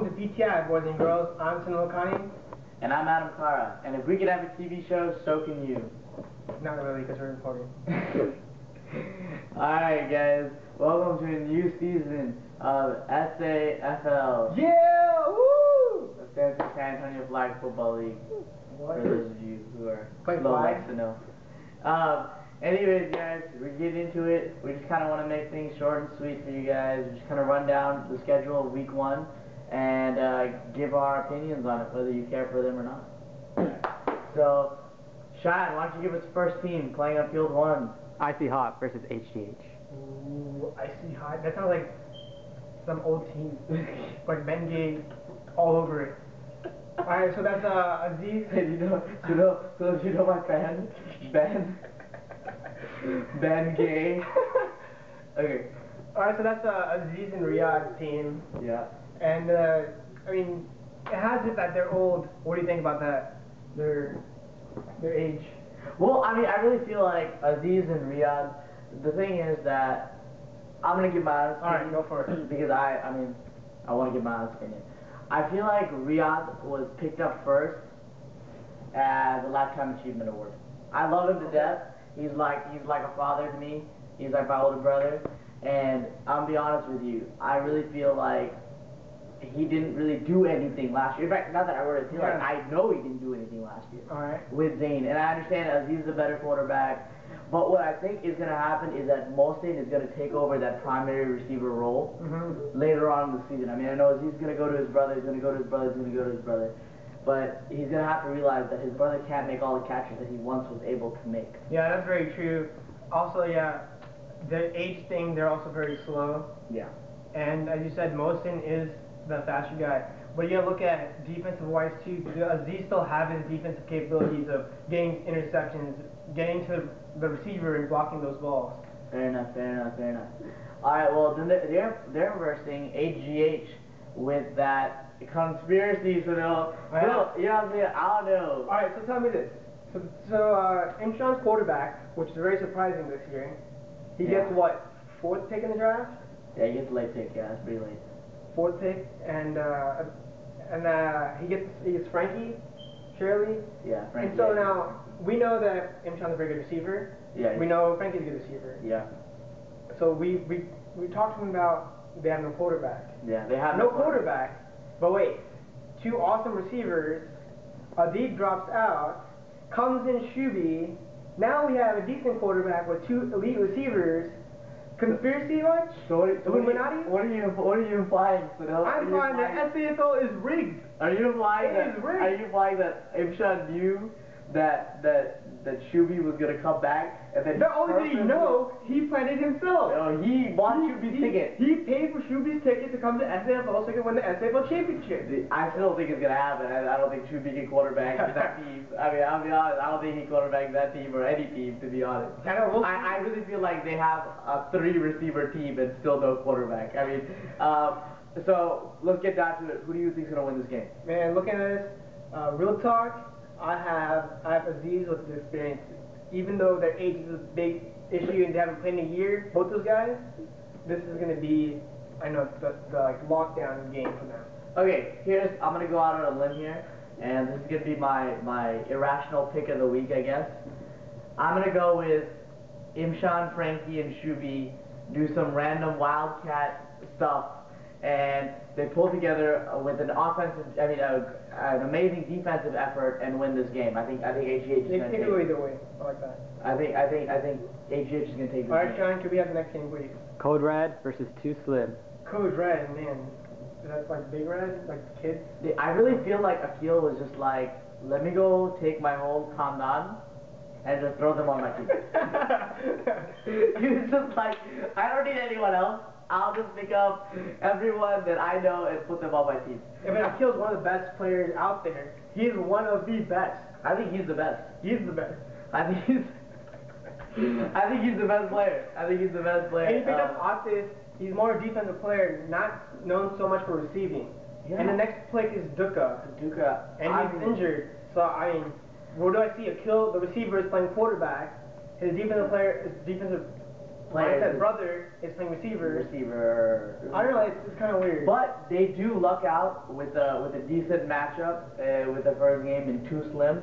Welcome to PTI, boys and girls. I'm Sunil. And I'm Adam Clara. And if we could have a TV show, so can you. Not really, because we're recording. Alright, guys. Welcome to a new season of SAFL. Yeah! Woo! The stands for San Antonio Flag Football League. What? For those of you who are Play slow flag? enough to know. Anyways, guys, we get into it. We just kind of want to make things short and sweet for you guys. We just kind of run down the schedule of week 1 and give our opinions on it, whether you care for them or not. So, Shine, why don't you give us the first team playing on field 1? Icy Hot versus HGH. Ooh, Icy Hot. That sounds like some old team. Like Ben Gay all over it. Alright, so that's Aziz. Hey, you know my fan? Ben Gay. Okay. Alright, so that's Aziz and Riyad's team. Yeah. And, I mean, it has it that they're old. What do you think about that? Their age. Well, I mean, I really feel like Aziz and Riyadh, the thing is that I'm going to give my honest opinion. Alright, go for it. Because I want to give my honest opinion. I feel like Riyadh was picked up first as a Lifetime Achievement Award. I love him to death. He's like a father to me. He's like my older brother. And I'll be honest with you, I really feel like he didn't really do anything last year. In fact, not that I really feel like, I know he didn't do anything last year. Alright. With Zane. And I understand Aziz is a better quarterback. But what I think is going to happen is that Molstein is going to take over that primary receiver role later on in the season. I mean, I know Aziz is going to go to his brother, he's going to go to his brother, he's going to go to his brother. But he's going to have to realize that his brother can't make all the catches that he once was able to make. Yeah, that's very true. Also, yeah, the age thing, they're also very slow. Yeah. And as you said, Molstein is the faster guy. But you gotta look at defensive-wise too. Does Aziz still have his defensive capabilities of getting interceptions, getting to the receiver and blocking those balls? Fair enough. Alright, well, then they're versing HGH with that conspiracy, so they'll, you know what I'm saying? I don't know. Alright, so tell me this. So Imshan's quarterback, which is very surprising this year, he gets what, 4th pick in the draft? Yeah, he gets a late pick, yeah, that's pretty late. 4th pick, and he gets Frankie Shirley. Yeah, Frankie. And so now we know that Imshan's a very good receiver. Yeah. We know Frankie's a good receiver. Yeah. So we talked to him about they have no quarterback. Yeah, they have no quarterback. But wait, 2 awesome receivers. Adib drops out. Comes in Shuby. Now we have a decent quarterback with 2 elite receivers. Conspiracy watch? Illuminati? What are you implying, Sunil? I'm implying that SAFL is rigged. Are you implying that Imshan knew that Shuby was gonna come back and then? Not only did he know, he planned it himself. No, he bought Shuby's ticket. He paid for Shuby's ticket to come to SAFL so he could win the SAFL championship. I still don't think it's gonna happen. I don't think Shuby can quarterback that team. I mean, I'll be honest. I don't think he quarterbacks that team or any team, to be honest. I really feel like they have a 3-receiver team and still no quarterback. I mean, so let's get down to it. Who do you think is gonna win this game? Man, looking at this, real talk. I have Aziz with the experience. Even though their age is a big issue and they haven't played in a year, both those guys, this is gonna be, I know, the like lockdown game for them. Okay, I'm gonna go out on a limb here, and this is gonna be my irrational pick of the week, I guess. I'm gonna go with Imshan, Frankie, and Shuby do some random wildcat stuff, and they pull together with an amazing defensive effort and win this game. I think HGH is going to take it. Either way. I like that. I think HGH is going to take this Alright, game. Sean, can we have the next game, please? Code Red versus 2 Slim. Code Red, man. Is that like Big Red? Like kids? I really feel like Akil was just like, let me go take my whole Khandan and just throw them on my team. He was just like, I don't need anyone else. I'll just pick up everyone that I know and put them on my team. I mean, Akil's one of the best players out there. He's one of the best. I think he's the best. He's the best. I think he's the best player. And he picked up Otis. He's more a defensive player, not known so much for receiving. Yeah. And the next pick is Duka. And he's injured. So, I mean, where do I see Akil? The receiver is playing quarterback. His defensive players. Mindset brother is playing receiver. Receiver. I don't know, it's kind of weird. But they do luck out with a decent matchup with the first game in Too Slim.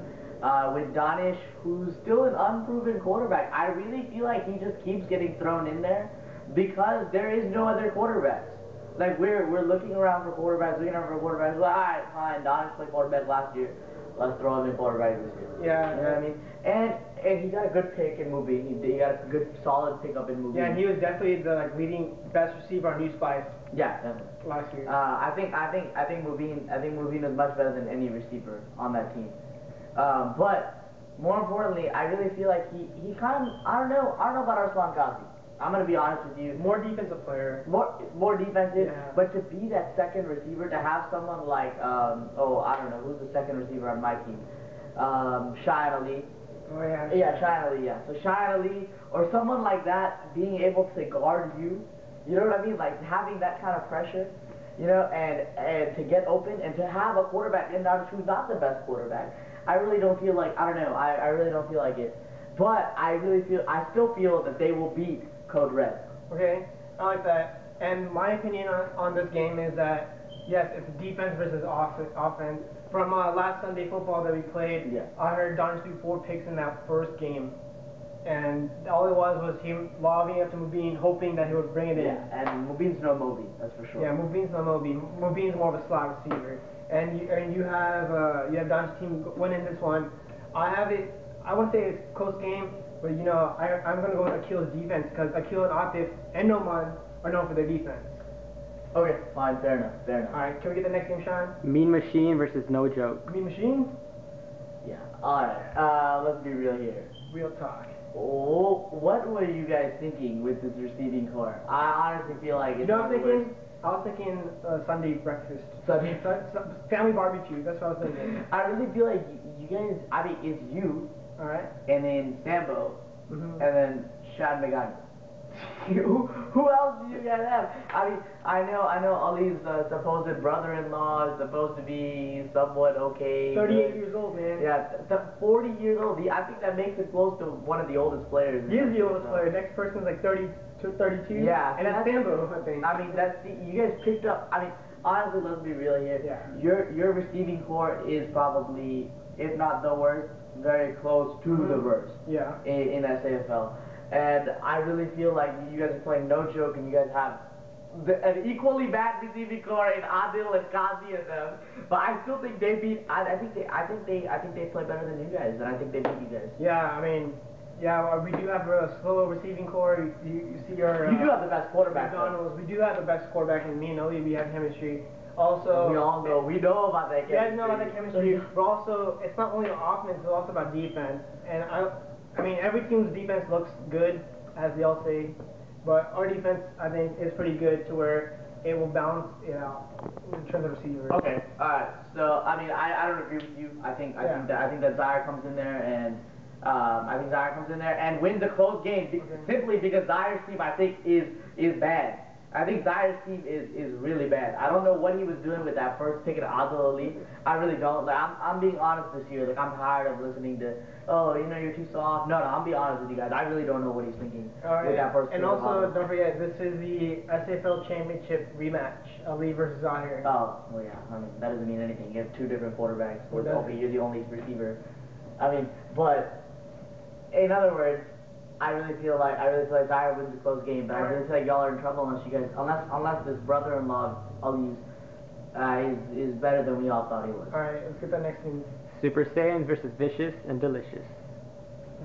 With Danish, who's still an unproven quarterback. I really feel like he just keeps getting thrown in there because there is no other quarterbacks. Like we're looking around for quarterbacks, Like, all right, fine. Danish played quarterback last year. Let's throw him in quarterback this year. Yeah. You know what I mean? And he got a good pick in Mubin. He got a good solid pickup in Mubin. Yeah, and he was definitely the leading best receiver on New Spice. Yeah, definitely. Last year. I think Mubin is much better than any receiver on that team. But more importantly, I really feel like he kind of I don't know about Arslan Ghazi. I'm gonna be honest with you. More defensive player. More defensive, yeah. But to be that second receiver, to have someone like I don't know who's the second receiver on my team, Shine Ali. Oh yeah. Yeah, Shine Ali. Yeah. So Shine Ali or someone like that being able to guard you, you know what I mean? Like having that kind of pressure, you know, and to get open and to have a quarterback in Danish who's not the best quarterback. I really don't feel like I really don't feel like it. But I still feel that they will beat Code Red. Okay, I like that. And my opinion on this game is that, yes, it's defense versus offense. From last Sunday football that we played, yeah. I heard Darn threw 4 picks in that first game. And all it was him lobbing up to Mubin, hoping that he would bring it in. Yeah, and Mubin's no Moby, that's for sure. Yeah, Mubin's no Moby. Mubin's more of a slot receiver. And you have Don's team winning this one. I wouldn't say it's a close game, but you know, I'm going to go with Akil's defense because Akil and Atif and Noman are known for their defense. Okay, fine, fair enough. Alright, can we get the next game, Sean? Mean Machine versus No Joke. Mean Machine? Yeah, alright, let's be real here. Real talk. Oh, what were you guys thinking with this receiving core? I honestly feel like it's You know what I'm thinking? worst. I was thinking Sunday breakfast. Sunday? Family barbecue, that's what I was thinking. I really feel like you guys, I mean, it's you, Alright. and then Sambo, Mm-hmm. and then Shad Megani. Who else do you guys have? I mean, I know Ali's supposed brother-in-law is supposed to be somewhat okay. 38 years old, man. Yeah, 40 years old. I think that makes it close to one of the oldest players. He is the oldest player. Next person's like 32. Yeah. And that's Sambo, I think. I mean, you guys picked up. I mean, honestly, let's be real here. Yeah. Your receiving core is probably, if not the worst, very close to the worst. Yeah. In SAFL. And I really feel like you guys are playing no joke, and you guys have an equally bad receiving core in Adil and Kazi and them. But I still think they beat. I think they play better than you guys, and I think they beat you guys. Yeah, I mean, we do have a slow receiving core. You see our. You do have the best quarterback. McDonald's. We do have the best quarterback, and me and Ali, we have chemistry. Also, we all know. We know about that chemistry. You guys know about that chemistry. But also, it's not only offense; it's also about defense. And I mean, every team's defense looks good, as they all say, but our defense, I think, is pretty good to where it will balance it out in terms of receivers. Okay, alright. So, I mean, I don't agree with you. I think that Zaire comes in there and wins a close game simply because Zaire's team, I think, is bad. I think Zaire's team is really bad. I don't know what he was doing with that first pick at Adil Ali. I really don't. Like, I'm being honest this year. Like, I'm tired of listening to, oh, you know, you're too soft. No, I'm being honest with you guys. I really don't know what he's thinking with that first pick. And also, don't forget, this is the SAFL Championship rematch, Ali versus Zaire. Oh, well, yeah. I mean, that doesn't mean anything. You have 2 different quarterbacks. Okay, you're the only receiver. I mean, but in other words, I really feel like Zaire wins a close game, but I really feel like y'all are in trouble unless this brother-in-law Ali's is better than we all thought he was. Alright, let's get that next team. Super Saiyans versus Vicious and Delicious.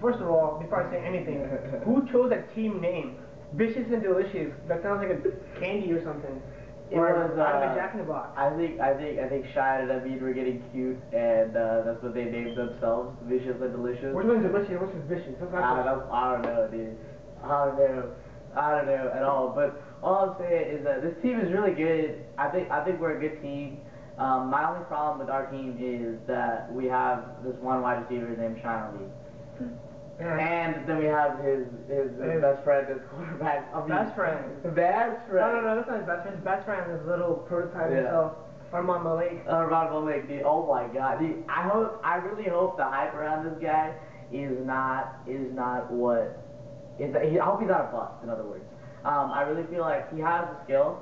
First of all, before I say anything, who chose that team name? Vicious and Delicious. That sounds like a candy or something. It was out of a Jack in the Box. I think Shine and Amin were getting cute, and that's what they named themselves, Vicious and Delicious. Which one's Delicious? Which one's Vicious? I don't know, dude. I don't know at all. But all I'm saying is that this team is really good. I think we're a good team. My only problem with our team is that we have this one wide receiver named Shine Ali. And then we have his best friend as quarterback. Best friend. Best friend. No, that's not his best friend. His best friend is little prototype himself. Armand Malik. Armand Malik, dude. Oh my God, dude. I really hope the hype around this guy is not what I hope he's not a bust. In other words, I really feel like he has the skill,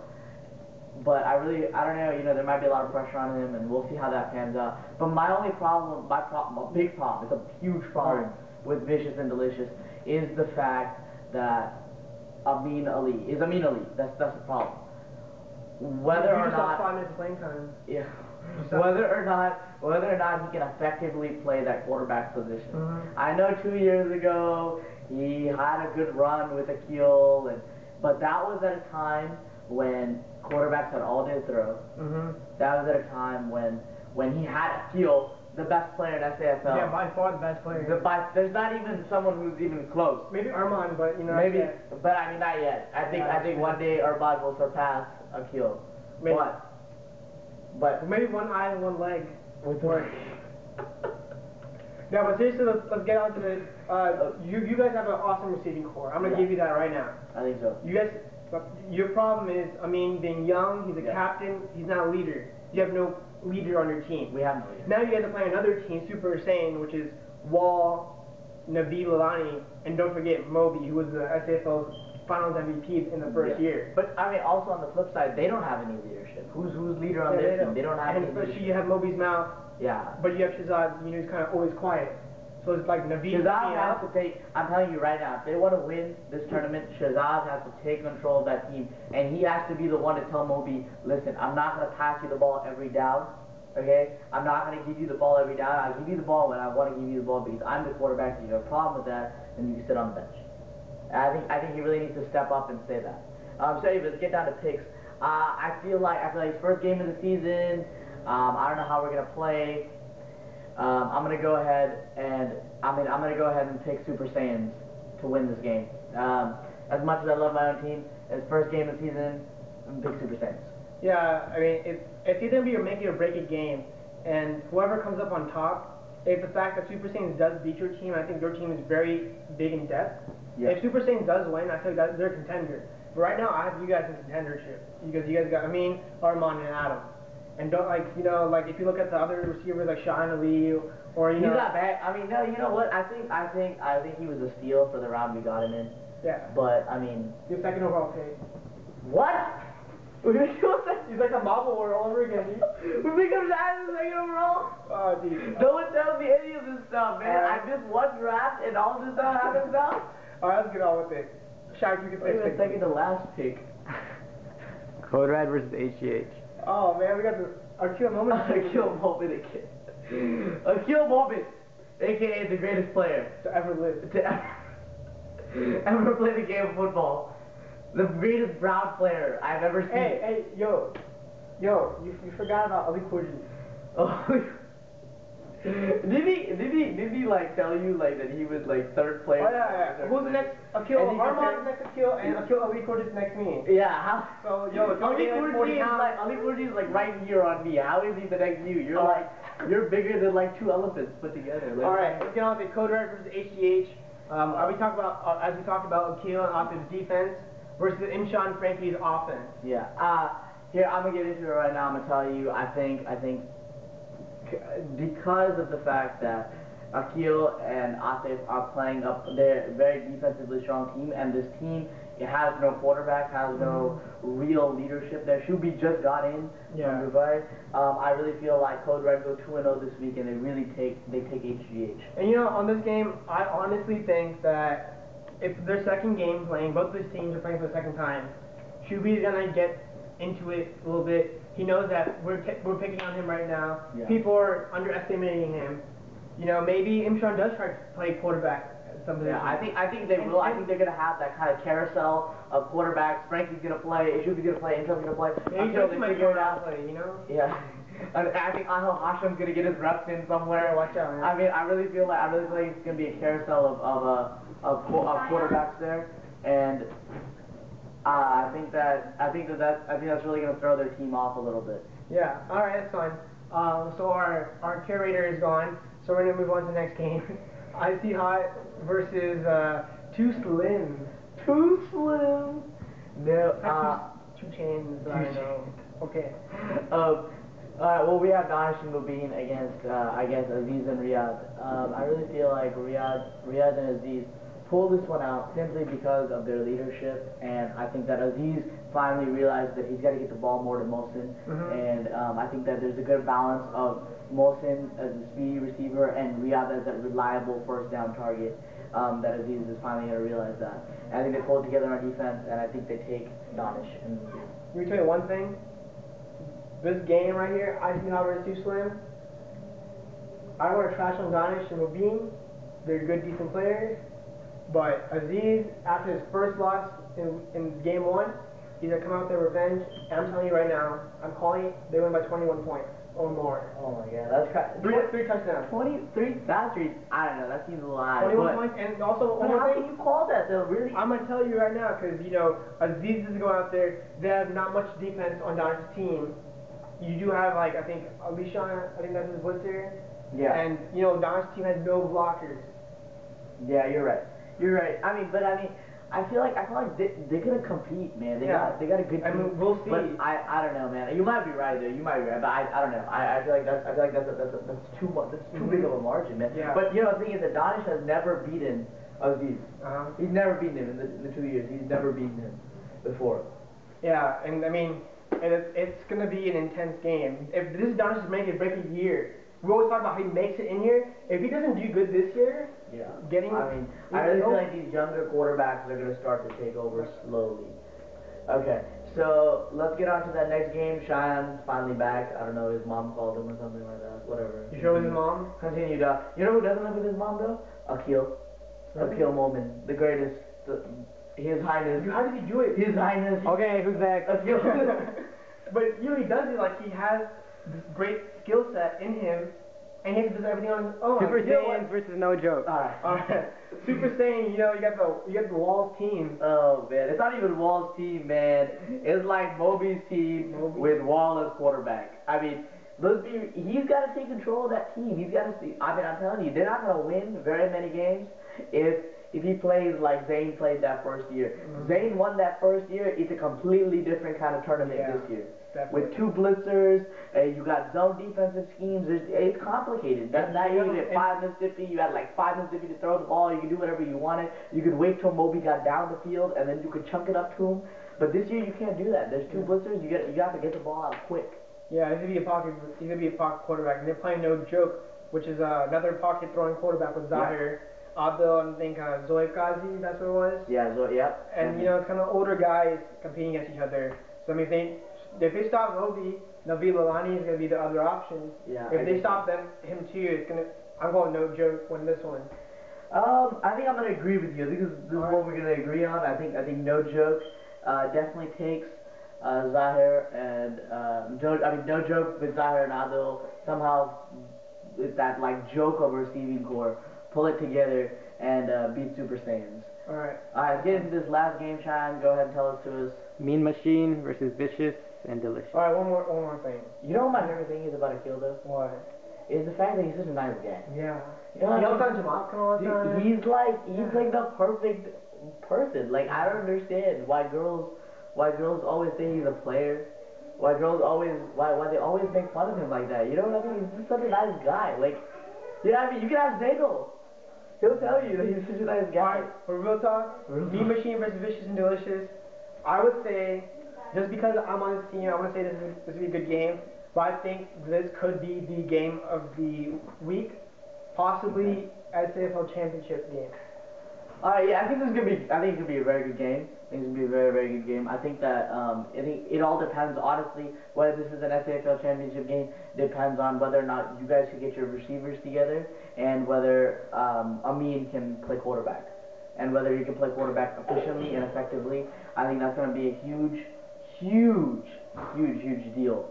but I don't know. You know, there might be a lot of pressure on him, and we'll see how that pans out. But my only problem, a big problem, it's a huge problem with Vicious and Delicious, is the fact that Amin Ali. That's the problem. Whether you or just not, lost 5 minutes of playing time. yeah, whether or not he can effectively play that quarterback position. I know 2 years ago he had a good run with Akil, but that was at a time when quarterbacks had all day to throw. That was at a time when he had Akil, the best player in SAFL. Yeah, by far the best player. There's not even someone who's even close. Maybe Armand, but you know. Maybe, but I mean not yet. I think one day Armand will surpass Akil. Maybe. But maybe one eye and one leg. with work. No, but seriously, let's get on to it. You guys have an awesome receiving core. I'm gonna give you that right now. I think so. You guys, your problem is, I mean, being young. He's a captain. He's not a leader. You have no leader on your team. We have no leader. Now you guys are playing another team, Super Saiyan, which is Wall, Nabil Alani, and don't forget Moby, who was the SAFL Finals MVP in the first year. But I mean, also on the flip side, they don't have any leadership. Who's leader on their team? They don't have any leadership. Especially you have Moby's mouth. Yeah. But you have Shazad, you know, he's kind of always quiet. So it's like Nabil. Shazad has to take. I'm telling you right now, if they want to win this tournament, Shazad has to take control of that team, and he has to be the one to tell Moby, listen, I'm not going to pass you the ball every down. Okay? I'm not going to give you the ball every down. I'll give you the ball when I want to give you the ball because I'm the quarterback. If you have a problem with that, then you can sit on the bench. I think he really needs to step up and say that. So anyway, let's get down to picks. I feel like his first game of the season. I don't know how we're gonna play. I'm gonna go ahead and pick Super Saiyans to win this game. As much as I love my own team, his first game of the season, I'm gonna pick Super Saiyans. Yeah, I mean it's either gonna be a make it or break it game, and whoever comes up on top. If the fact that Super Saiyans does beat your team, I think your team is very big in depth. Yeah. If Super Saiyans does win, I feel like they're a contender. But right now, I have you guys in contendership because you guys got Armand, and Adam. And don't if you look at the other receivers like Shine Ali or He's not bad. I mean, no, you know what? I think he was a steal for the round we got him in. Yeah. But I mean, your second overall pick. What? He's like a Marvel War all over again, dude. We pick up Shine second overall. Oh, dude. No one tells me any of this stuff, man. I missed one draft and all this stuff happens now. Alright, let's get on with it. Shaq, you can say second to last pick. Code Red versus HGH. Oh man, we got the Akil Moment. Akil Moment again. Akil Moment, aka the greatest player to ever live. To ever play the game of football. The greatest brown player I've ever seen. Hey, yo, you forgot about Ali Kurji. Oh. Did he like tell you like that he was like third player? Oh yeah. Who's the next? Akil. Armand's next Akil, and Akil Ali Kurdi's next me. Yeah. How? So Ali Kurdi is like right here on me. How is he the next you? You're bigger than like 2 elephants put together. Like, all right, let's get on with it. Code Red versus HGH. As we talked about Akil and offense defense versus Imshan Frankie's offense. Yeah. Here I'm gonna get into it right now. I'm gonna tell you. I think. Because of the fact that Akil and Atif are playing up, they're a very defensively strong team, and this team it has no quarterback, has no real leadership there. Shubi just got in from Dubai. I really feel like Code Red go 2-0 this week, and they take HGH. And you know, on this game, I honestly think that if their second game playing, both these teams are playing for the second time, Shubi is gonna get into it a little bit. He knows that we're picking on him right now. Yeah. People are underestimating him. You know, maybe Imshan does try to play quarterback at some position. Yeah, I think they will. I think they're gonna have that kind of carousel of quarterbacks. Frankie's gonna play. Ishubi's gonna play. Imshan's gonna play. Until they figure it out. Play, you know? Yeah. I think Ahel Hashem's gonna get his reps in somewhere. Yeah, watch out, man. I mean, I really feel like it's gonna be a carousel of quarterbacks there, and. I think that's really gonna throw their team off a little bit. Yeah. All right, that's fine. So our curator is gone, so we're gonna move on to the next game. Icy Hot versus Two Slims. Two Slims. No. Two Chains. I don't know. Okay. Well, we have Danish and Mubin against Aziz and Riyadh. I really feel like Riyadh and Aziz pull this one out simply because of their leadership, and I think that Aziz finally realized that he's got to get the ball more to Mohsin, and I think that there's a good balance of Mohsin as a speedy receiver and Riyad as that reliable first down target. That Aziz is finally going to realize that. And I think they pull it together on defense, and I think they take Danish in this game. Let me tell you one thing. This game right here, I see how it's too slim. I don't want to trash on Danish and Mubin. They're good, decent players. But Aziz, after his first loss in game 1, he's going to come out with their revenge. And I'm telling you right now, I'm calling it, they win by 21 points or more. Oh my god, that's crazy. Three touchdowns. 23, that's, I don't know, that seems a lot. 21 points, and also But one more how thing. can you call that though, really? I'm going to tell you right now, because, you know, Aziz is going out there. They have not much defense on Danish's team. You do have, like, I think, Alicia, I think that's his blitzer. Yeah. And, you know, Danish's team has no blockers. Yeah, you're right. You're right. I feel like they're gonna compete, man. They got a good team. I mean, we'll see. But I don't know, man. You might be right though. You might be right, but I don't know. I feel like that's too much. That's too big of a margin, man. Yeah. But you know the thing is that Danish has never beaten Aziz. He's never beaten him in the 2 years. He's never beaten him before. Yeah, and I mean, it's gonna be an intense game. If this is Danish's make or break a year, we always talk about how he makes it in here. If he doesn't do good this year, I really feel like these younger quarterbacks are going to start to take over slowly. Okay, so let's get on to that next game. Cheyenne's finally back. I don't know, his mom called him or something like that. Whatever. You sure with his mom? Continue, Doc. You know who doesn't live with his mom, though? Akil. Really? Akil Momin. The greatest. His Highness. How did he do it? His Highness. Okay, who's next? Akil. But you know, he does it like he has this great skill set in him, and he has to do everything on his own. Super Saiyans versus No Joke. Alright. Super Saiyan, you know, you got the Walls team. Oh man, it's not even Wall's team, man. It's like Moby's team with Wall as quarterback. I mean, he's got to take control of that team. He's got to see. I mean, I'm telling you, they're not going to win very many games if he plays like Zane played that first year. Zane won that first year. It's a completely different kind of tournament this year. Definitely. With 2 blitzers, you got zone defensive schemes. It's complicated. That's not easy. At 5 Mississippi, you had like 5 Mississippi to throw the ball. You could do whatever you wanted. You could wait till Moby got down the field, and then you could chunk it up to him. But this year, you can't do that. There's 2 blitzers. You got to get the ball out quick. Yeah, he's gonna be a pocket quarterback, and they're playing No Joke, which is another pocket throwing quarterback with Zahir, Abdul, and I think Zoe Kazi. That's what it was. Yeah, And you know, it's kind of older guys competing against each other. So I mean, if they stop Moby, Nabil Alani is gonna be the other option. Yeah. If they stop him too, I'm going No Joke win this one. I think I'm gonna agree with you. I think this is what we're gonna agree on. I think No Joke definitely takes Zahir and No Joke with Zahir and Adil somehow with that like joke of a receiving core, pull it together and beat Super Saiyans. Alright. Alright, get into this last game, Cheyenne. Go ahead and tell us to us. Mean Machine versus Vicious and Delicious. Alright, one more thing. You know what my favorite thing is about Akil though? What? Is the fact that he's such a nice guy. Yeah. You know, He also Jamaican all the time. he's like the perfect person. Like I don't understand why girls always say he's a player. Why they always make fun of him like that. You know what I mean? He's just such a nice guy. Like, you know what I mean? You can ask Zagel. He'll tell you that he's such a nice guy. Alright, for real talk, Mean Machine versus Vicious and Delicious, I would say, just because I'm on this team, I want to say this will be a good game, but I think this could be the game of the week, possibly SAFL championship game. Alright, yeah, I think it could be a very good game. I think it's gonna be a very, very good game. I think that it all depends, honestly, whether this is an SAFL championship game. Depends on whether or not you guys can get your receivers together, and whether Amin can play quarterback, and whether he can play quarterback efficiently and effectively. I think that's gonna be a huge deal.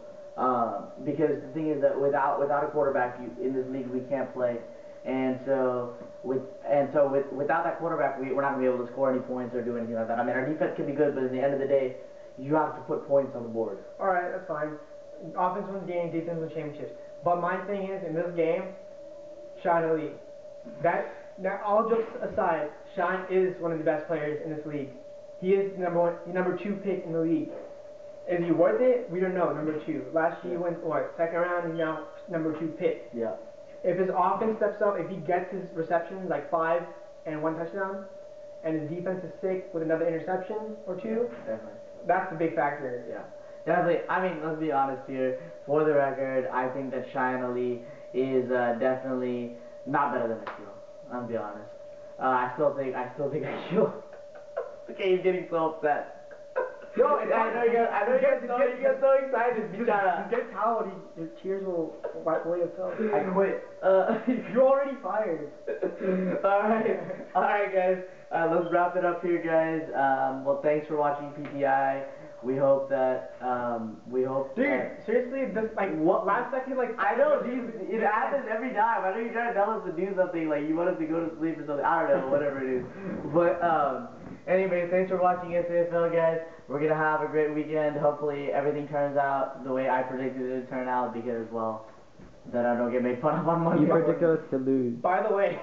Because the thing is that without a quarterback in this league, we can't play. And so without that quarterback, we're not gonna be able to score any points or do anything like that. I mean, our defense can be good, but at the end of the day, you have to put points on the board. All right, that's fine. Offense wins game, defense wins championships. But my thing is, in this game, Shine Ali. Now, all jokes aside, Shine is one of the best players in this league. He is number 2 pick in the league. Is he worth it? We don't know. Number 2. Last year he went second round. He's now number 2 pick. Yeah. If his offense steps up, if he gets his receptions like 5 and 1 touchdown, and his defense is sick with another interception or two, Definitely. that's the big factor. Yeah. Definitely. I mean, let's be honest here. For the record, I think that Cheyenne Ali is definitely not better than Akil. I'll be honest. I still think Akil. Okay, he's getting so upset. No, I know you get so excited. Just get towel, your tears will wipe away yourself. I quit. You're already fired. Alright guys, let's wrap it up here guys. Well, thanks for watching PTI. We hope that, Dude, seriously, this, like, What? last second, like... I know, it happens every time. I know you're trying to tell us to do something, like you want us to go to sleep or something, I don't know, whatever it is. But, anyway, thanks for watching SAFL guys. We're gonna have a great weekend. Hopefully everything turns out the way I predicted it to turn out, because, well, then I don't get made fun of on Monday. You predicted us to lose. By the way,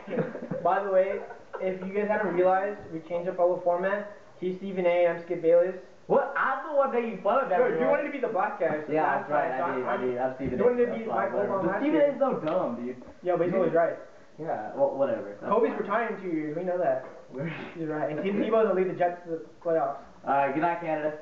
if you guys haven't realized, we changed up our format. He's Stephen A, I'm Skip Bayless. What? I'm the one making fun of everyone. You wanted to be the black guy. So Yeah, that's right. I did. I'm Stephen A. You wanted to be Mike Obama last Stephen year. A is so dumb, dude. Yeah, but he's always right. Yeah, well, whatever. Kobe's retiring in 2 years. We know that. He's right. And Tim Tebow's gonna lead the Jets to the playoffs. Alright, good night, Canada.